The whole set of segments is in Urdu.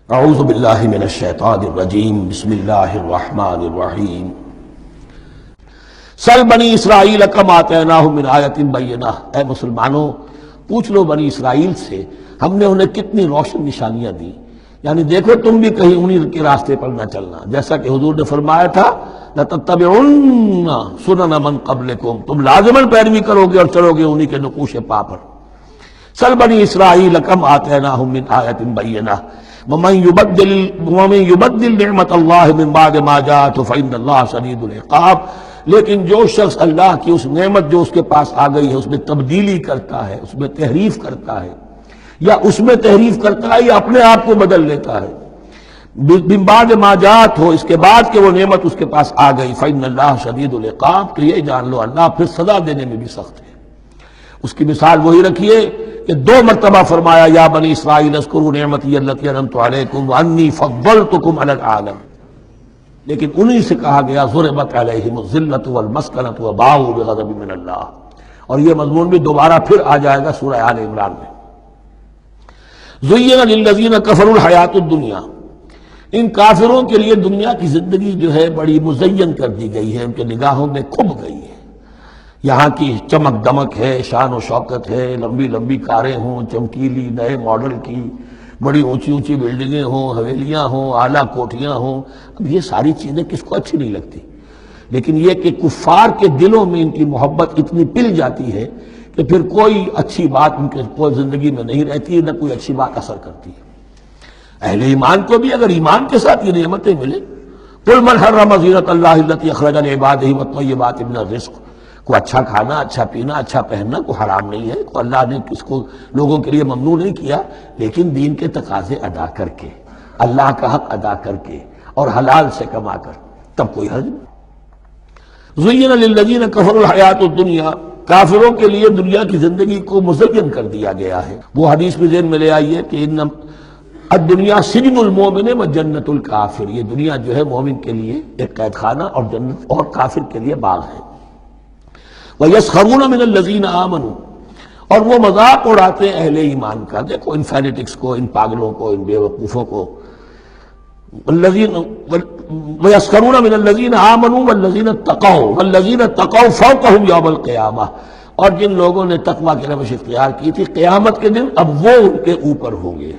اعوذ باللہ من الشیطان الرجیم بسم اللہ الرحمن الرحیم سل بنی اسرائیل کم آتیناہم من آیۃ بینہ، اے مسلمانوں پوچھ لو بنی اسرائیل سے ہم نے انہیں کتنی روشن نشانیاں دی، یعنی دیکھو تم بھی کہیں انہی کے راستے پر نہ چلنا، جیسا کہ حضور نے فرمایا تھا لَتَتَّبِعُنَّ سُنَنَ مَن قَبْلِكُمْ، تم لازماً پیروی کرو گے اور چلو گے انہی کے نقوش پا پر۔ سل بنی اسرائیل کم آتیناہم من آیۃ بینہ ومن یبدل نعمت اللہ من بعد ما جاءتہ فإن اللہ شدید العقاب، لیکن جو شخص اللہ کی اس نعمت جو اس کے پاس آ گئی ہے اس میں تبدیلی کرتا ہے، اس میں تحریف کرتا ہے، یا اس میں تحریف کرتا ہے یا اپنے آپ کو بدل لیتا ہے، من بعد ما جاءت ہو، اس کے بعد کہ وہ نعمت اس کے پاس آ گئی، فإن اللہ شدید العقاب، تو یہ جان لو اللہ پھر سزا دینے میں بھی سخت ہے۔ اس کی مثال وہی رکھیے کہ 2 مرتبہ فرمایا یا بنی اسرائیل اذکروا نعمتی التی انعمت علیکم وانی فضلتکم علی العالم، لیکن انہی سے کہا گیا ضربت علیہم الذلۃ والمسکنۃ وباؤوا بغضب من اللہ، اور یہ مضمون بھی دوبارہ پھر آ جائے گا سورہ آل عمران میں۔ زین للذین کفروا الحیاۃ الدنیا، ان کافروں کے لیے دنیا کی زندگی جو ہے بڑی مزین کر دی گئی ہے، ان کے نگاہوں میں کھب گئی ہے، یہاں کی چمک دمک ہے، شان و شوکت ہے، لمبی لمبی کاریں ہوں چمکیلی نئے ماڈل کی، بڑی اونچی اونچی بلڈنگیں ہوں، حویلیاں ہوں، اعلیٰ کوٹھیاں ہوں، اب یہ ساری چیزیں کس کو اچھی نہیں لگتی، لیکن یہ کہ کفار کے دلوں میں ان کی محبت اتنی پل جاتی ہے کہ پھر کوئی اچھی بات ان کے کوئی زندگی میں نہیں رہتی، نہ کوئی اچھی بات اثر کرتی ہے۔ اہل ایمان کو بھی اگر ایمان کے ساتھ یہ نعمتیں ملیں، قل من حرم زینۃ اللہ التی اخرج لعبادہ والطیبات من الرزق، کو اچھا کھانا، اچھا پینا، اچھا پہننا کو حرام نہیں ہے، کو اللہ نے کس کو لوگوں کے لیے ممنوع نہیں کیا، لیکن دین کے تقاضے ادا کر کے، اللہ کا حق ادا کر کے اور حلال سے کما کر، تب کوئی حرج نہیں۔ زین للذین کفروا الحیاۃ الدنیا، کافروں کے لیے دنیا کی زندگی کو مزین کر دیا گیا ہے۔ وہ حدیث بھی ذہن میں لے آئیے کہ ان الدنیا سجن المومن و جنت الکافر، یہ دنیا جو ہے مومن کے لیے ایک قید خانہ اور جنت اور کافر کے لیے باغ ہے۔ وَيَسْخَرُونَ مِنَ الَّذِينَ آمَنُوا، اور وہ مذاق اڑاتے ہیں اہل ایمان کا، دیکھو ان فینیٹکس کو، ان پاگلوں کو، ان بیوقوفوں کو۔ وَيَسْخَرُونَ مِنَ الَّذِينَ آمَنُوا وَالَّذِينَ اتَّقَوْا وَالَّذِينَ اتَّقَوْا فَوْقَهُمْ يَوْمَ الْقِيَامَةِ، اور جن لوگوں نے تقویٰ کی روش اختیار کی تھی قیامت کے دن اب وہ ان کے اوپر ہوں گے،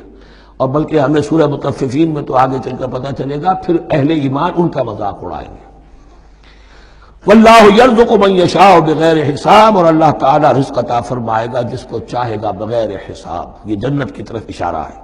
اور بلکہ ہمیں سورہ مطففین میں تو آگے چل کر پتہ چلے گا پھر اہل ایمان ان کا مذاق اڑائیں گے۔ واللہ یرزق من یشاء بغیر حساب، اور اللہ تعالی رزق عطا فرمائے گا جس کو چاہے گا بغیر حساب، یہ جنت کی طرف اشارہ ہے۔